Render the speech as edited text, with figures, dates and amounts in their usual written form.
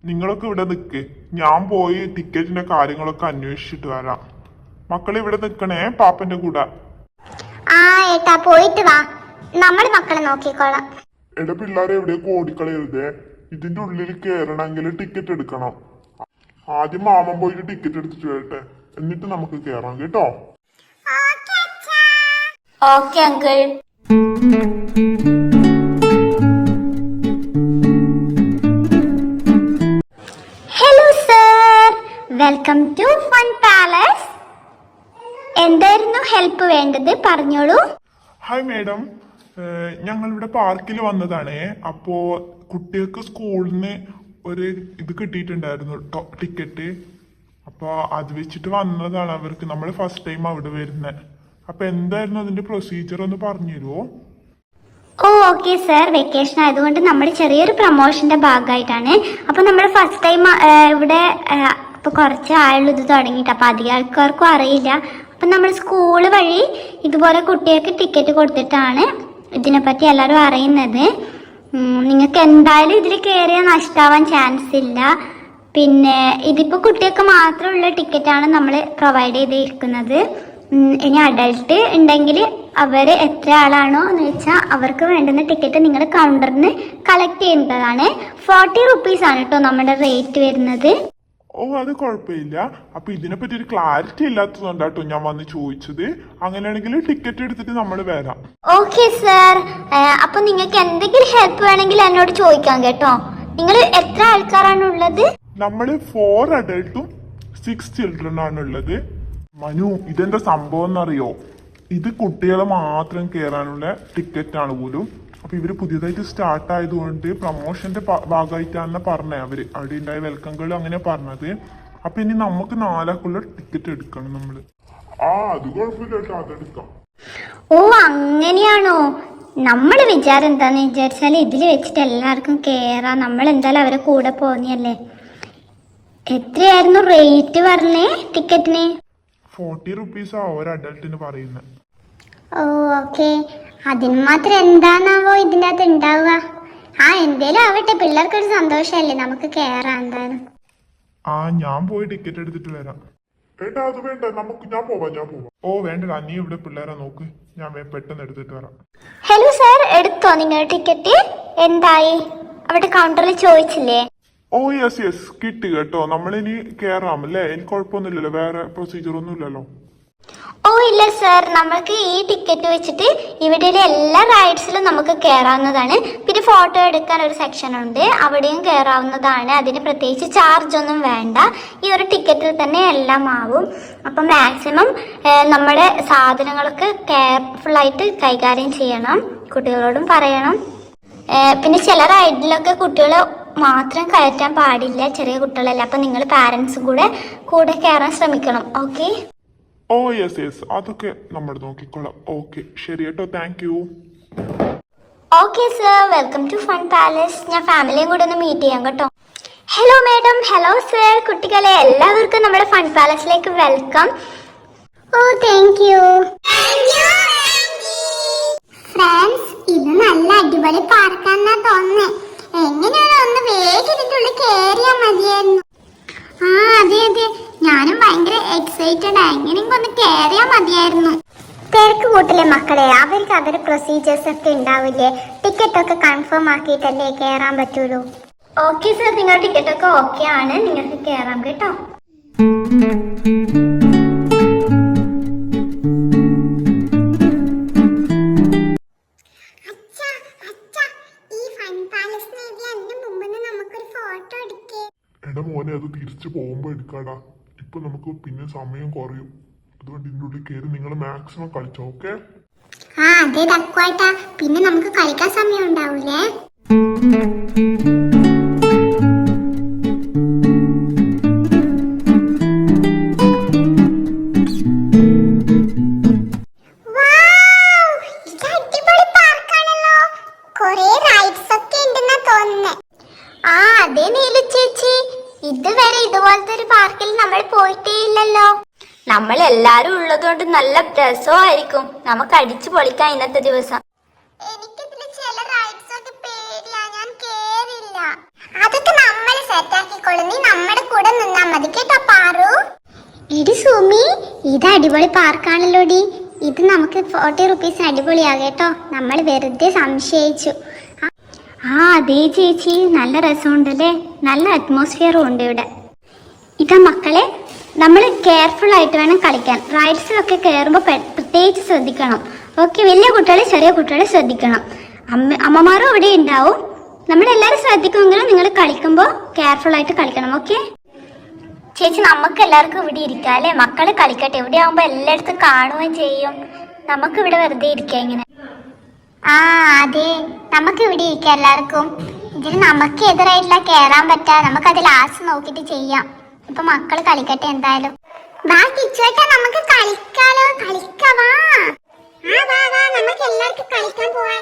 നിങ്ങളൊക്കെ ഇവിടെ നിൽക്ക്, ഞാൻ പോയി ടിക്കറ്റിന്റെ കാര്യങ്ങളൊക്കെ അന്വേഷിച്ചിട്ട് വരാം. മക്കളെ ഇവിടെ നിൽക്കണേ, പാപ്പന്റെ കൂടെ. ആ ഏട്ടാ പോയിട്ട് വാ, നമ്മൾ മക്കളെ നോക്കിക്കോളാം. എടാ പിള്ളേരെ എവിടെയൊക്കെ ഓടിക്കളയരുതേ. ഇതിന്റെ ഉള്ളിൽ കയറണമെങ്കിൽ ടിക്കറ്റ് എടുക്കണം. ആദ്യം മാമൻ പോയിട്ട് ടിക്കറ്റ് എടുത്തിട്ട് വരട്ടെ, എന്നിട്ട് നമുക്ക് കയറാം കേട്ടോ. Okay uncle. Hello sir, welcome to fun palace. എന്തായിരുന്നു ഹെൽപ്പ് വേണ്ടത്, പറഞ്ഞോളൂ. ഹായ് മേഡം, ഞങ്ങൾ ഇവിടെ പാർക്കിൽ വന്നതാണേ. അപ്പോ കുട്ടികൾക്ക് സ്കൂളിൽ നിന്ന് ഒരു ഇത് കിട്ടിയിട്ടുണ്ടായിരുന്നു, ടിക്കറ്റ്. അപ്പോൾ അത് വെച്ചിട്ട് വന്നതാണ് അവർക്ക്. നമ്മൾ ഫസ്റ്റ് ടൈം അവിടെ വരുന്നത്. അപ്പൊ എന്തായിരുന്നു അതിന്റെ പ്രൊസീജിയർ ഒന്ന് പറഞ്ഞു തരുമോ? ഓ ഓക്കെ സർ, വെക്കേഷൻ ആയതുകൊണ്ട് നമ്മൾ ചെറിയൊരു പ്രൊമോഷന്റെ ഭാഗമായിട്ടാണ്. അപ്പൊ നമ്മൾ ഫസ്റ്റ് ടൈം ഇവിടെ ഇപ്പൊ കുറച്ച് ആളുകൾ ഇത് തുടങ്ങിയിട്ട്, അപ്പൊ അധികം ആൾക്കാർക്കും അറിയില്ല. അപ്പൊ നമ്മൾ സ്കൂള് വഴി ഇതുപോലെ കുട്ടികൾക്ക് ടിക്കറ്റ് കൊടുത്തിട്ടാണ് ഇതിനെപ്പറ്റി എല്ലാവരും അറിയുന്നത്. നിങ്ങൾക്ക് എന്തായാലും ഇതിൽ കയറിയാൽ നഷ്ടമാവാൻ ചാൻസ് ഇല്ല. പിന്നെ ഇതിപ്പോൾ കുട്ടികൾക്ക് മാത്രമുള്ള ടിക്കറ്റാണ് നമ്മൾ പ്രൊവൈഡ് ചെയ്തിരിക്കുന്നത്. ഇനി അഡൾട്ട് ഉണ്ടെങ്കിൽ അവർ എത്ര ആളാണോ എന്ന് വെച്ചാൽ അവർക്ക് വേണ്ടുന്ന ടിക്കറ്റ് നിങ്ങൾ കൗണ്ടറിന് കളക്ട് ചെയ്യുന്നതാണ്. 40 റുപ്പീസാണ് കേട്ടോ നമ്മുടെ റേറ്റ് വരുന്നത്. ഓ അത് കുഴപ്പമില്ല. അപ്പൊ ഇതിനെ പറ്റി ഒരു ക്ലാരിറ്റി ഇല്ലാത്തതുകൊണ്ടാട്ടോ ഞാൻ വന്ന് ചോദിച്ചത്. അങ്ങനെയാണെങ്കിൽ ടിക്കറ്റ് എടുത്തിട്ട് നമ്മൾ വരാം. ഓക്കെ സർ, അപ്പൊ നിങ്ങൾക്ക് എന്തെങ്കിലും ഹെൽപ്പ് വേണമെങ്കിൽ എന്നോട് ചോദിക്കാം കേട്ടോ. നിങ്ങൾ എത്ര ആൾക്കാരാണ് ഉള്ളത്? നമ്മൾ 4 അഡൾട്ടും 6 ചിൽഡ്രൻ ആണുള്ളത്. മനു, ഇതെന്താ സംഭവം എന്നറിയോ? ഇത് കുട്ടികളെ മാത്രം കയറാനുള്ള ടിക്കറ്റ് ആണ് പോലും. അപ്പൊ ഇവര് പുതിയതായിട്ട് സ്റ്റാർട്ട് ആയതുകൊണ്ട് പ്രൊമോഷന്റെ ഭാഗമായിട്ടാണ് പറഞ്ഞത്. അവര് അവിടെ ഉണ്ടായ വെൽക്കം ഗേൾ അങ്ങനെ പറഞ്ഞത്. അപ്പൊ ഇനി നമുക്ക് 4 ആൾക്കുള്ള ടിക്കറ്റ് എടുക്കണം നമ്മള്. അത് കുഴപ്പമില്ല, അതെടുക്കാം. ഓ അങ്ങനെയാണോ? നമ്മൾ വിചാരം എന്താന്ന് വിചാരിച്ചാൽ ഇതിൽ വെച്ചിട്ട് എല്ലാവർക്കും കേറാം. നമ്മൾ എന്തായാലും അവരെ കൂടെ പോന്നല്ലേ. എത്രയായിരുന്നു റേറ്റ് പറഞ്ഞേ ടിക്കറ്റിന്? 40 റുപ്പീസാ ഒരു അഡൾട്ടിന് പറയുന്നത്. ഓ ഓക്കെ, അതിന് മാത്രം എന്താണാവോ ഇതിൻ്റെ അകത്ത് ഉണ്ടാവുക. എന്തേലും ആവട്ടെ, പിള്ളേർക്കൊരു സന്തോഷമല്ലേ, നമുക്ക് കേറാം എന്തായാലും. ഞാൻ പോയി ടിക്കറ്റ് എടുത്തിട്ട് വരാം. ഏട്ടാ അത് വേണ്ട, ഞാൻ പോവാം. ഓ വേണ്ട, നീ ഇവിടെ പിള്ളേരെ നോക്ക്, ഞാൻ പെട്ടെന്ന് എടുത്തിട്ട് വരാം. ഹലോ സാർ, എടുത്തോ നിങ്ങളുടെ ടിക്കറ്റ്? എന്തായി, അവിടെ കൗണ്ടറിൽ ചോദിച്ചില്ലേ? ഓ യെസ് കിട്ടി കേട്ടോ. നമ്മളിനി കേറാം അല്ലേ? എനിക്ക് കുഴപ്പമൊന്നുമില്ലല്ലോ, വേറെ പ്രൊസീജിയർ ഒന്നും ഇല്ലല്ലോ. ഓ ഇല്ല സാർ, നമുക്ക് ഈ ടിക്കറ്റ് വെച്ചിട്ട് ഇവിടെയുള്ള എല്ലാ റൈഡ്സിലും നമുക്ക് കയറാവുന്നതാണ്. പിന്നെ ഫോട്ടോ എടുക്കാൻ ഒരു സെക്ഷൻ ഉണ്ട്, അവിടെയും കയറാവുന്നതാണ്. അതിന് പ്രത്യേകിച്ച് ചാർജ് ഒന്നും വേണ്ട. ഈ ഒരു ടിക്കറ്റിൽ തന്നെ എല്ലാം ആവും. അപ്പം മാക്സിമം നമ്മുടെ സാധനങ്ങളൊക്കെ കെയർഫുള്ളായിട്ട് കൈകാര്യം ചെയ്യണം, കുട്ടികളോടും പറയണം. പിന്നെ ചില റൈഡിലൊക്കെ കുട്ടികളെ മാത്രം കയറ്റാൻ പാടില്ല, ചെറിയ കുട്ടികളല്ല. അപ്പം നിങ്ങൾ പാരൻസും കൂടെ കയറാൻ ശ്രമിക്കണം. ഓക്കെ? ഓ യെസ് അതൊക്കെ നമ്മൾ നോക്കിക്കോളാം. ഓക്കെ ശരി കേട്ടോ, thank you. Okay sir, welcome to fun palace. ഞാൻ ഫാമിലിയും കൂടെ ഒന്ന് മീറ്റ് ചെയ്യാം കേട്ടോ. Hello madam. Hello sir. കുട്ടികളെ എല്ലാവർക്കും നമ്മുടെ ഫൺ പാലസിലേക്ക് welcome. Oh thank you. Friends, ഇത് നല്ല അടിപൊളി പാർക്കാന്നാ തോന്നുന്നേ. എങ്ങനെയാണ് ഒന്ന് വേഗം ഇതിന്റെ ഉള്ളിൽ കയറിയാ മതിയായിരുന്നു. അതെ, ഞാനും ഭയങ്കര എക്സൈറ്റഡ് ആയി. എങ്ങനെയെങ്കിലും ഒന്ന് കയറിയാ മതിയായിരുന്നു. തിരക്ക് കൂട്ടില്ലേ മക്കളെ, അവർക്ക് അവരുടെ പ്രൊസീജിയേഴ്സ് ഒക്കെ ഉണ്ടാവില്ലേ? ടിക്കറ്റ് ഒക്കെ കൺഫേം ആക്കിയിട്ടല്ലേ കയറാൻ പറ്റുള്ളൂ. ഓക്കെ സർ, നിങ്ങളുടെ ടിക്കറ്റ് ഒക്കെ ഓക്കെ ആണ്, നിങ്ങൾക്ക് കയറാം കേട്ടോ. എടാ മോനെ, അത് തിരിച്ചു പോകുമ്പോ എടുക്കാടാ. ഇപ്പൊ നമുക്ക് പിന്നെ സമയം കുറയും. അതുകൊണ്ട് ഇതിൻ്റെ ഉള്ളിൽ കയറി നിങ്ങൾ മാക്സിമം കളിച്ചോ. ഓക്കെ? അതെ ഡക്കുവായിട്ടാ, പിന്നെ നമുക്ക് കളിക്കാൻ സമയം ഉണ്ടാവൂലേ. അതെ നീലു ചേച്ചി, ഇതുവരെ ഇതുപോലത്തെ ഒരു പാർക്കിൽ നമ്മൾ പോയിട്ടേ ഇല്ലല്ലോ. നമ്മൾ എല്ലാരും ഉള്ളതുകൊണ്ട് നല്ല രസമായിരിക്കും. നമുക്ക് അടിച്ചു പൊളിക്കാം ഇന്നത്തെ ദിവസം. എനിക്കിതില് ചില റൈഡ്സ് ഒക്കെ പേടിയാ, ഞാൻ കേറില്ല. അതൊക്കെ നമ്മൾ സെറ്റാക്കി സുമി, ഇത് അടിപൊളി പാർക്കാണല്ലോടി. ഇത് നമുക്ക് 40 റുപ്പീസിന് അടിപൊളിയാകേട്ടോ. നമ്മൾ വെറുതെ സംശയിച്ചു. ആ അതെ ചേച്ചി, നല്ല രസമുണ്ടല്ലേ, നല്ല അറ്റ്മോസ്ഫിയറും ഉണ്ട് ഇവിടെ. ഇതാ മക്കളെ, നമ്മൾ കെയർഫുൾ ആയിട്ട് വേണം കളിക്കാൻ. റൈഡ്സിലൊക്കെ കയറുമ്പോൾ പ്രത്യേകിച്ച് ശ്രദ്ധിക്കണം. ഓക്കെ, വലിയ കുട്ടികളെ ചെറിയ കുട്ടികളെ ശ്രദ്ധിക്കണം. അമ്മമാരും ഇവിടെ ഉണ്ടാവും. നമ്മളെല്ലാവരും ശ്രദ്ധിക്കുമെങ്കിലും നിങ്ങൾ കളിക്കുമ്പോൾ കെയർഫുൾ ആയിട്ട് കളിക്കണം. ഓക്കെ ചേച്ചി, നമുക്ക് എല്ലാവർക്കും ഇവിടെ ഇരിക്കാം അല്ലേ? മക്കള് കളിക്കട്ടെ. ഇവിടെ ആവുമ്പോ എല്ലായിടത്തും കാണുകയും ചെയ്യും. നമുക്ക് ഇവിടെ വെറുതെ ഇരിക്കാം ഇങ്ങനെ. ആ അതെ, നമുക്ക് ഇവിടെ ഇരിക്കാം എല്ലാവർക്കും. ഇതിൽ നമുക്ക് എതിരായിട്ടില്ല കയറാൻ പറ്റാ. നമുക്ക് അത് ലാസ്റ്റ് നോക്കിയിട്ട് ചെയ്യാം. ഇപ്പൊ മക്കള് കളിക്കട്ടെ എന്തായാലും. വാ കിച്ചുവേട്ടാ, നമുക്ക് കളിക്കാലോ. കളിക്കാവാ. നമുക്ക് എല്ലാവർക്കും കളിക്കാൻ പോവാൻ.